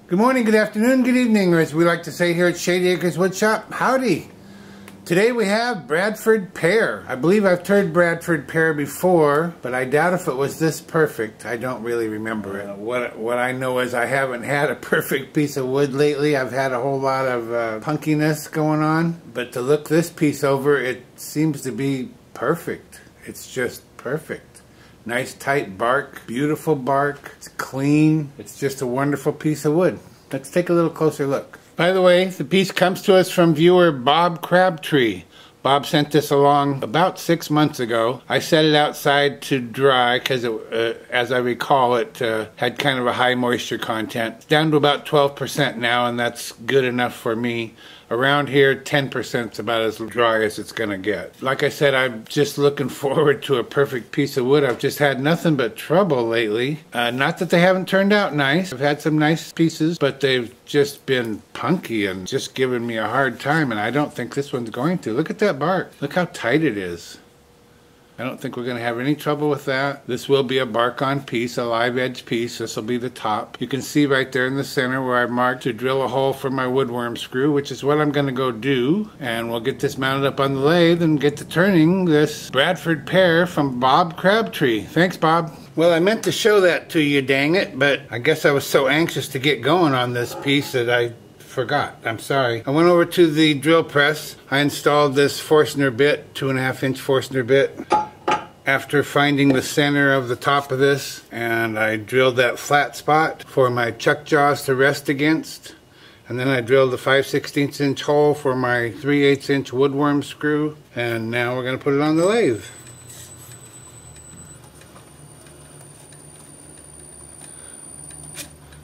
Good morning, good afternoon, good evening, or as we like to say here at Shady Acres Woodshop, howdy. Today we have Bradford Pear. I believe I've turned Bradford Pear before, but I doubt if it was this perfect. I don't really remember it. What I know is I haven't had a perfect piece of wood lately. I've had a whole lot of punkiness going on, but to look this piece over, it seems to be perfect. It's just perfect. Nice tight bark, beautiful bark, it's clean, it's just a wonderful piece of wood. Let's take a little closer look. By the way, the piece comes to us from viewer Bob Crabtree. Bob sent this along about 6 months ago. I set it outside to dry because, as I recall, it had kind of a high moisture content. It's down to about 12% now, and that's good enough for me. Around here, 10% is about as dry as it's going to get. Like I said, I'm just looking forward to a perfect piece of wood. I've just had nothing but trouble lately. Not that they haven't turned out nice. I've had some nice pieces, but they've just been punky and just giving me a hard time, and I don't think this one's going to. Look at that bark. Look how tight it is. I don't think we're going to have any trouble with that. This will be a bark-on piece, a live edge piece. This will be the top. You can see right there in the center where I marked to drill a hole for my woodworm screw, which is what I'm going to go do. And we'll get this mounted up on the lathe and get to turning this Bradford Pear from Bob Crabtree. Thanks, Bob. Well, I meant to show that to you, dang it, but I guess I was so anxious to get going on this piece that I forgot. I'm sorry. I went over to the drill press. I installed this Forstner bit, 2.5-inch Forstner bit, after finding the center of the top of this, and I drilled that flat spot for my chuck jaws to rest against, and then I drilled the 5/16 inch hole for my 3/8 inch woodworm screw, and now we're going to put it on the lathe.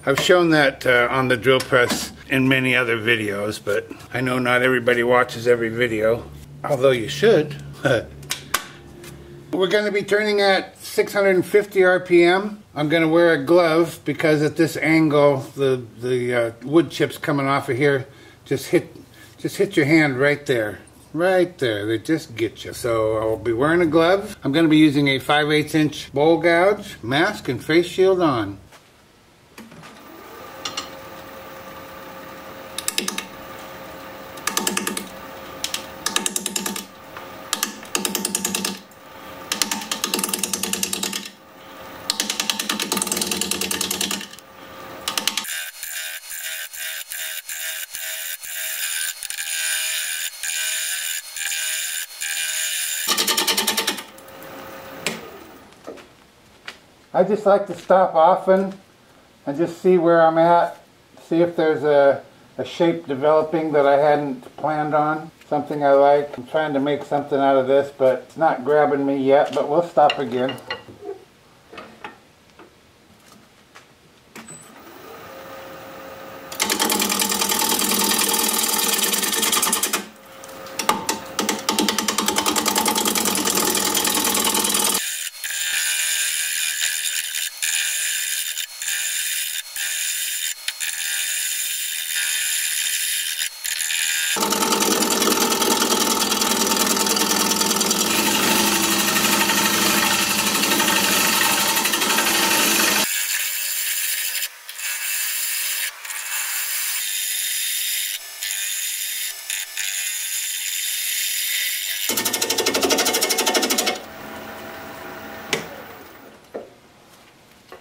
I've shown that on the drill press in many other videos, but I know not everybody watches every video, although you should. We're going to be turning at 650 RPM. I'm going to wear a glove because at this angle, the wood chips coming off of here just hit your hand right there. Right there, they just get you. So I'll be wearing a glove. I'm going to be using a 5/8 inch bowl gouge, mask, and face shield on. I just like to stop often and just see where I'm at, see if there's a shape developing that I hadn't planned on, something I like. I'm trying to make something out of this, but it's not grabbing me yet, but we'll stop again.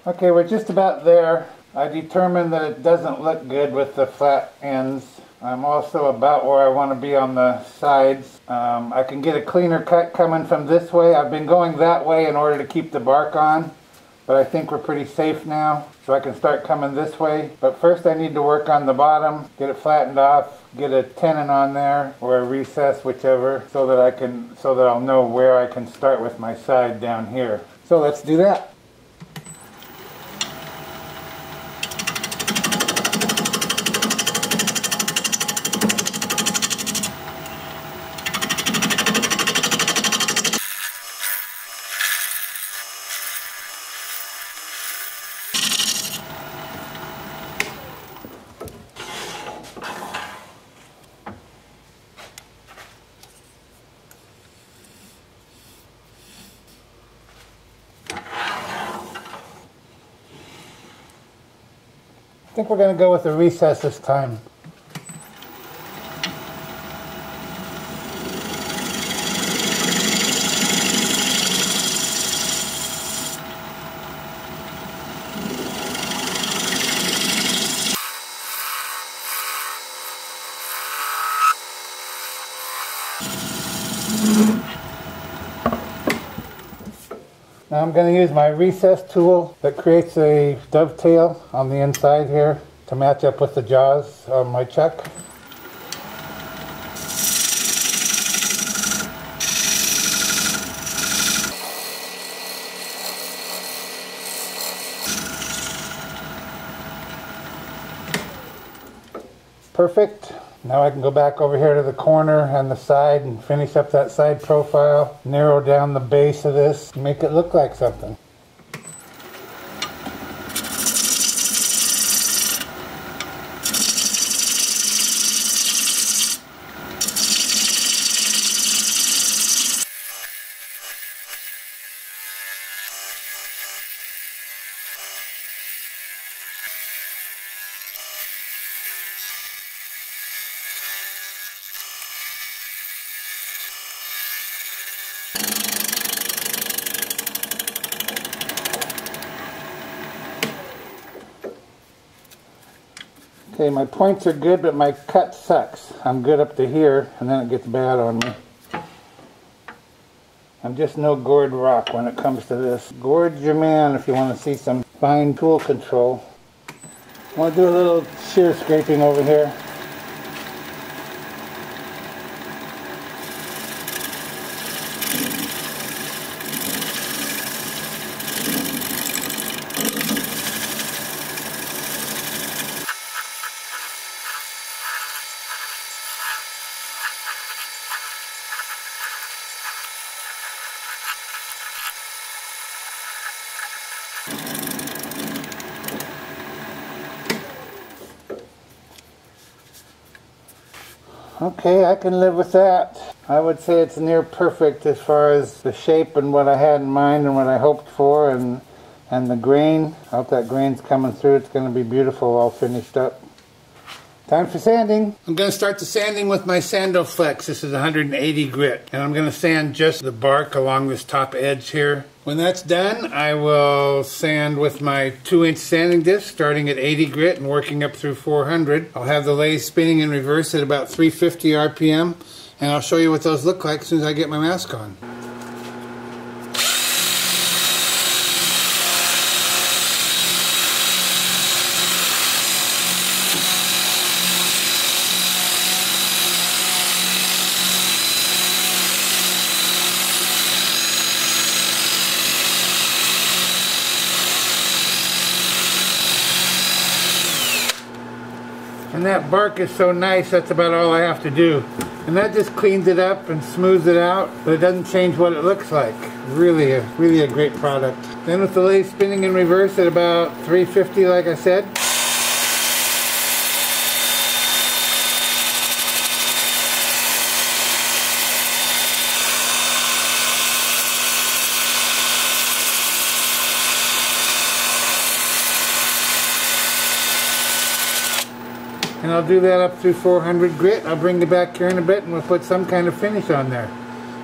Okay, we're just about there. I determined that it doesn't look good with the flat ends. I'm also about where I want to be on the sides. I can get a cleaner cut coming from this way. I've been going that way in order to keep the bark on, but I think we're pretty safe now, so I can start coming this way. But first I need to work on the bottom, get it flattened off, get a tenon on there, or a recess, whichever, so that I'll know where I can start with my side down here. So let's do that. think we're going to go with a recess this time. Now I'm going to use my recess tool that creates a dovetail on the inside here to match up with the jaws on my chuck. Perfect. Now I can go back over here to the corner and the side and finish up that side profile, narrow down the base of this, and make it look like something. Okay, my points are good, but my cut sucks. I'm good up to here, and then it gets bad on me. I'm just no gourd rock when it comes to this. Gourd's your man if you want to see some fine tool control. I want to do a little shear scraping over here. Okay, I can live with that. I would say it's near perfect as far as the shape and what I had in mind and what I hoped for, and the grain. I hope that grain's coming through. It's going to be beautiful all finished up. Time for sanding. I'm going to start the sanding with my Sandoflex. This is 180 grit. And I'm going to sand just the bark along this top edge here. When that's done, I will sand with my 2-inch sanding disc, starting at 80 grit and working up through 400. I'll have the lathe spinning in reverse at about 350 RPM. And I'll show you what those look like as soon as I get my mask on. And that bark is so nice, that's about all I have to do. And that just cleans it up and smooths it out, but it doesn't change what it looks like. Really a great product. Then with the lathe spinning in reverse at about 350, like I said. And I'll do that up through 400 grit. I'll bring you back here in a bit and we'll put some kind of finish on there.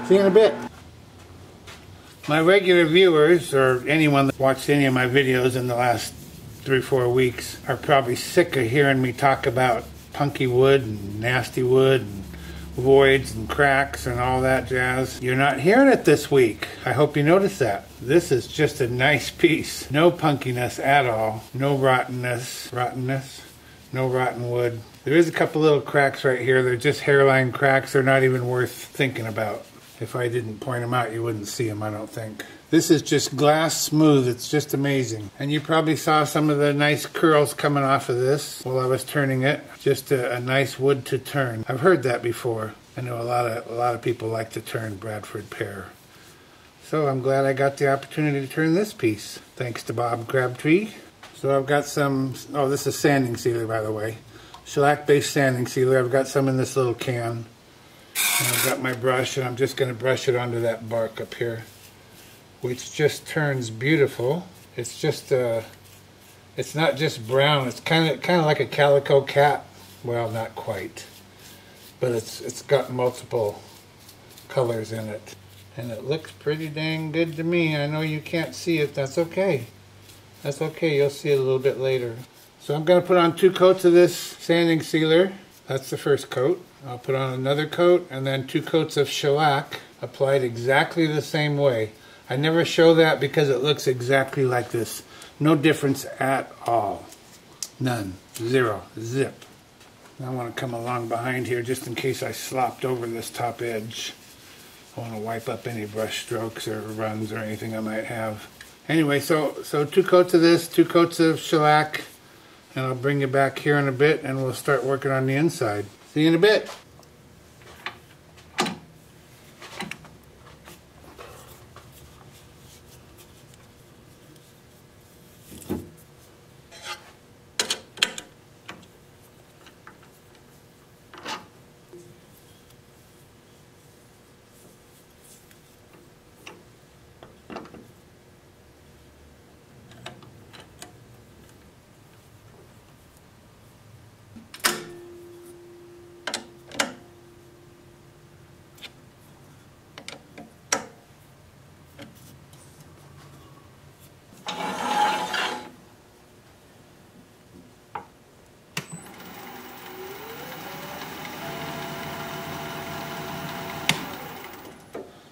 See you in a bit. My regular viewers, or anyone that watched any of my videos in the last 3 or 4 weeks, are probably sick of hearing me talk about punky wood and nasty wood and voids and cracks and all that jazz. You're not hearing it this week. I hope you notice that. This is just a nice piece. No punkiness at all. No rottenness. No rotten wood. There is a couple little cracks right here. They're just hairline cracks. They're not even worth thinking about. If I didn't point them out, you wouldn't see them, I don't think. This is just glass smooth. It's just amazing. And you probably saw some of the nice curls coming off of this while I was turning it. Just a nice wood to turn. I've heard that before. I know a lot of people like to turn Bradford Pear. So I'm glad I got the opportunity to turn this piece. Thanks to Bob Crabtree. So I've got some, oh, this is sanding sealer, by the way. Shellac-based sanding sealer. I've got some in this little can. And I've got my brush, and I'm just going to brush it onto that bark up here, which just turns beautiful. It's just It's not just brown. It's kind of like a calico cat. Well, not quite, but it's got multiple colors in it, and it looks pretty dang good to me. I know you can't see it. That's okay. That's okay. You'll see it a little bit later. So I'm going to put on 2 coats of this sanding sealer. That's the first coat. I'll put on another coat and then 2 coats of shellac applied exactly the same way. I never show that because it looks exactly like this. No difference at all. None. Zero. Zip. I want to come along behind here just in case I slopped over this top edge. I want to wipe up any brush strokes or runs or anything I might have. Anyway, so 2 coats of this, 2 coats of shellac, and I'll bring you back here in a bit and we'll start working on the inside. See you in a bit.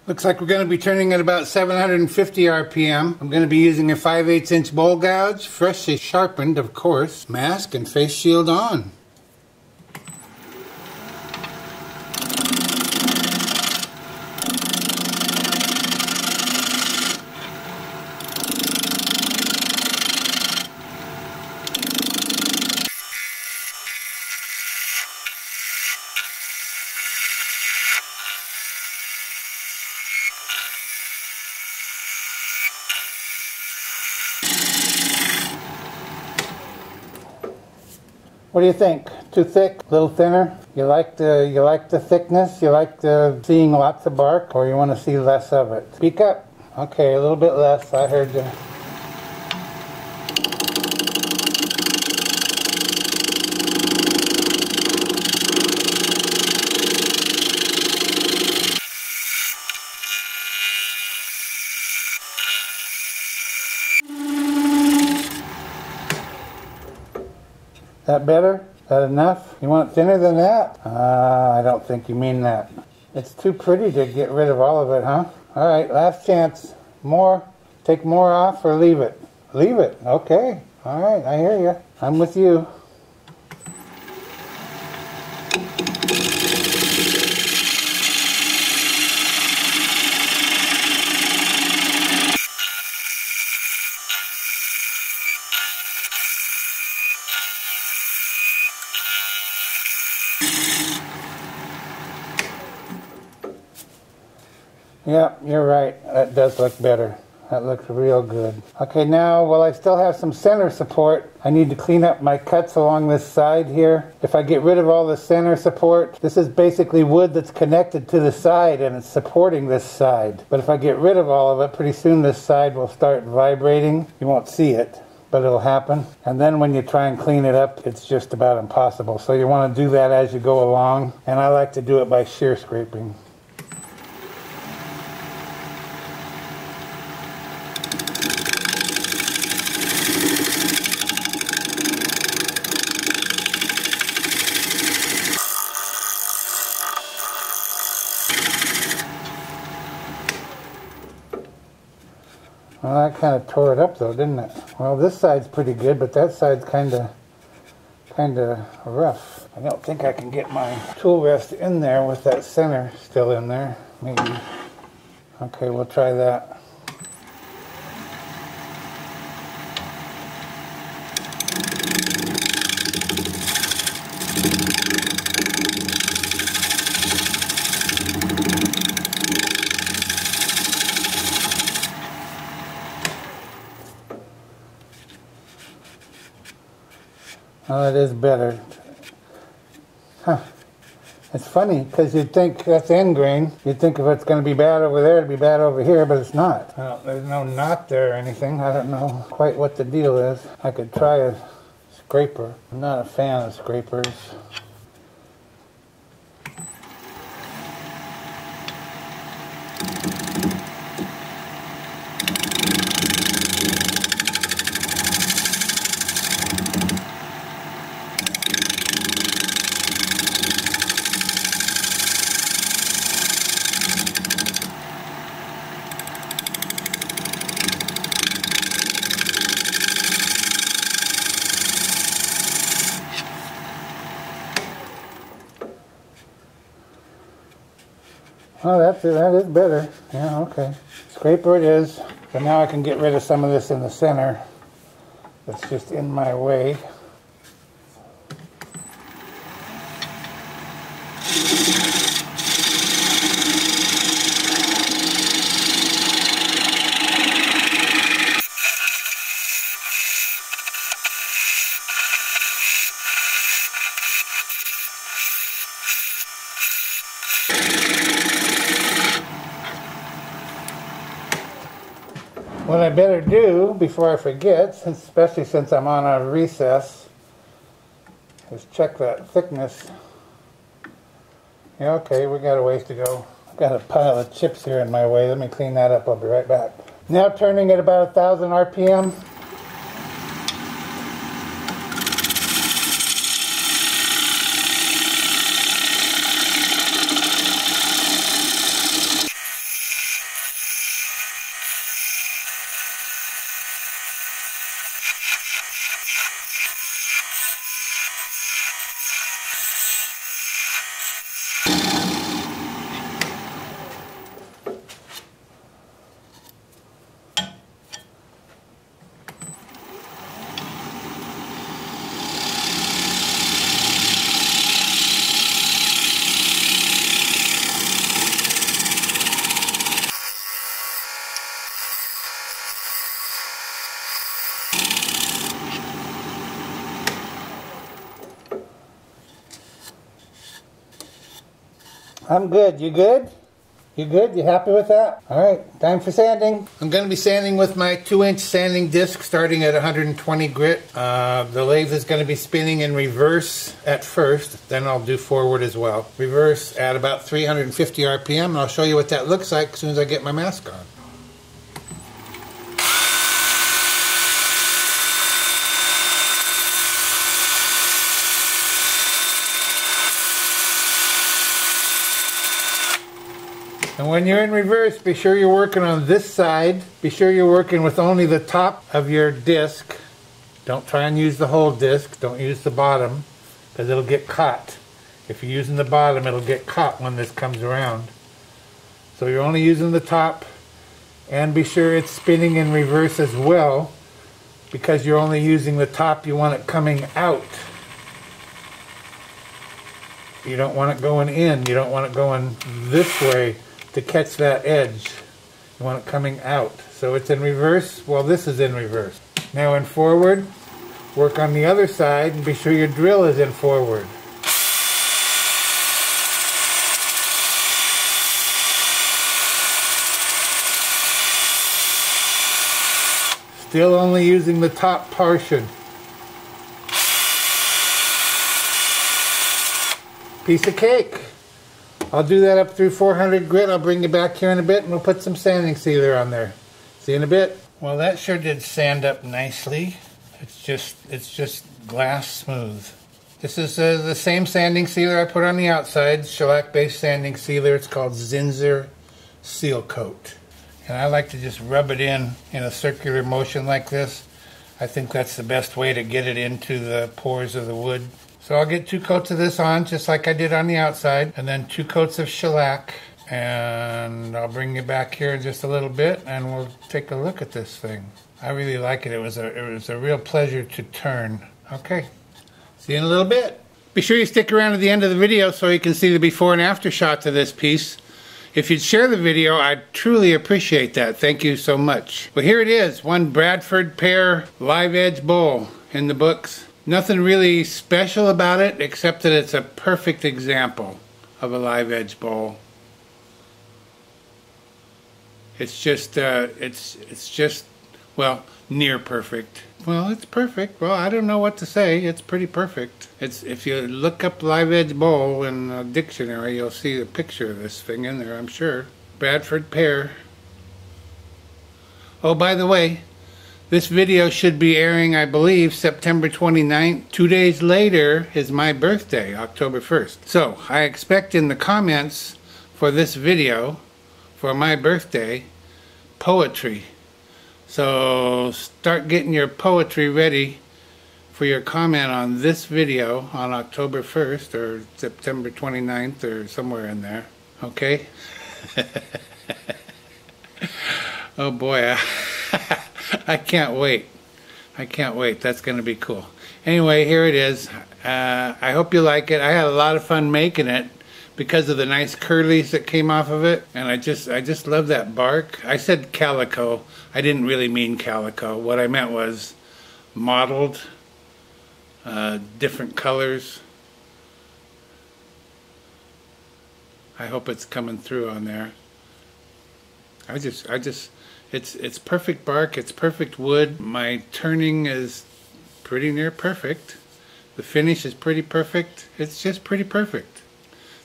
Looks like we're going to be turning at about 750 RPM. I'm going to be using a 5/8 inch bowl gouge, freshly sharpened of course, mask and face shield on. What do you think? Too thick? A little thinner? You like the thickness? You like seeing lots of bark? Or you want to see less of it? Speak up. Okay, a little bit less. I heard you. That better? That enough? You want it thinner than that? I don't think you mean that. It's too pretty to get rid of all of it, huh? Alright, last chance. More? Take more off or leave it? Leave it. Okay. Alright, I hear you. I'm with you. Yeah, you're right. That does look better. That looks real good. Okay, now, while I still have some center support, I need to clean up my cuts along this side here. If I get rid of all the center support, this is basically wood that's connected to the side and it's supporting this side. But if I get rid of all of it, pretty soon this side will start vibrating. You won't see it, but it'll happen. And then when you try and clean it up, it's just about impossible. So you want to do that as you go along. And I like to do it by shear scraping. Well, that kind of tore it up though, didn't it? Well, this side's pretty good, but that side's kind of rough. I don't think I can get my tool rest in there with that center still in there. Maybe. Okay, we'll try that. Oh, it is better. Huh. It's funny because you'd think that's end grain. You'd think if it's going to be bad over there, it'd be bad over here, but it's not. There's no knot there or anything. I don't know quite what the deal is. I could try a scraper. I'm not a fan of scrapers. Oh, that is better. Yeah, okay. Scraper it is. So now I can get rid of some of this in the center that's just in my way. What I better do before I forget, especially since I'm on a recess, is check that thickness. Yeah, okay, we got a ways to go. I've got a pile of chips here in my way. Let me clean that up. I'll be right back. Now turning at about 1,000 RPM. I'm good. You good? You good? You happy with that? Alright, time for sanding. I'm going to be sanding with my 2-inch sanding disc starting at 120 grit. The lathe is going to be spinning in reverse at first, then I'll do forward as well. Reverse at about 350 RPM, and I'll show you what that looks like as soon as I get my mask on. And when you're in reverse, be sure you're working on this side. Be sure you're working with only the top of your disc. Don't try and use the whole disc. Don't use the bottom, because it'll get caught. If you're using the bottom, it'll get caught when this comes around. So you're only using the top, and be sure it's spinning in reverse as well, because you're only using the top. You want it coming out. You don't want it going in. You don't want it going this way to catch that edge. You want it coming out. So it's in reverse. Well, this is in reverse. Now in forward, work on the other side and be sure your drill is in forward. Still only using the top portion. Piece of cake. I'll do that up through 400 grit. I'll bring you back here in a bit and we'll put some sanding sealer on there. See you in a bit. Well, that sure did sand up nicely. It's just glass smooth. This is the same sanding sealer I put on the outside, shellac based sanding sealer. It's called Zinsser Seal Coat. And I like to just rub it in a circular motion like this. I think that's the best way to get it into the pores of the wood. So I'll get 2 coats of this on, just like I did on the outside, and then 2 coats of shellac, and I'll bring you back here in just a little bit, and we'll take a look at this thing. I really like it. It was a real pleasure to turn. Okay, see you in a little bit. Be sure you stick around to the end of the video so you can see the before and after shots of this piece. If you'd share the video, I'd truly appreciate that. Thank you so much. Well, here it is, one Bradford Pear live edge bowl in the books. Nothing really special about it except that it's a perfect example of a live edge bowl. It's just well, near perfect. Well, it's perfect. Well, I don't know what to say. It's pretty perfect. It's, if you look up live edge bowl in a dictionary, you'll see a picture of this thing in there, I'm sure. Bradford Pear. Oh, by the way, this video should be airing, I believe, September 29th. 2 days later is my birthday, October 1st. So, I expect in the comments for this video, for my birthday, poetry. So, start getting your poetry ready for your comment on this video on October 1st or September 29th or somewhere in there. Okay? Oh boy, I can't wait. I can't wait. That's going to be cool. Anyway, here it is. I hope you like it. I had a lot of fun making it because of the nice curlies that came off of it. And I just love that bark. I said calico. I didn't really mean calico. What I meant was mottled, different colors. I hope it's coming through on there. It's perfect bark, it's perfect wood. My turning is pretty near perfect. The finish is pretty perfect. It's just pretty perfect.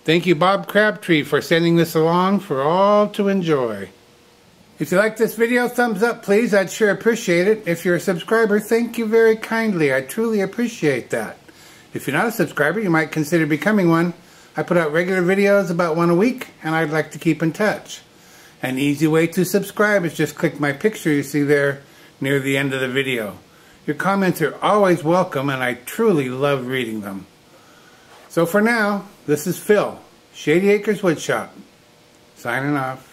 Thank you, Bob Crabtree, for sending this along for all to enjoy. If you like this video, thumbs up please, I'd sure appreciate it. If you're a subscriber, thank you very kindly. I truly appreciate that. If you're not a subscriber, you might consider becoming one. I put out regular videos, about one a week, and I'd like to keep in touch. An easy way to subscribe is just click my picture you see there near the end of the video. Your comments are always welcome and I truly love reading them. So for now, this is Phil, Shady Acres Woodshop, signing off.